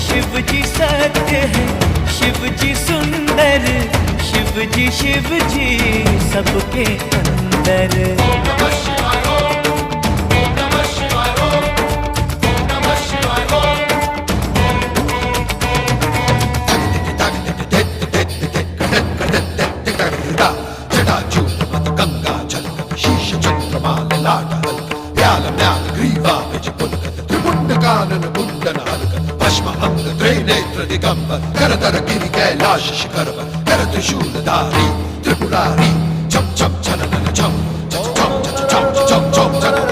शिव जी सत्य है, शिव जी सुंदर, शिव जी सबके अंदर। करतर गिरि कैलाश शिखर कर त्रिशूलधारी त्रिपुरारी छम छम छन छम छम छम छम छम छम छम छम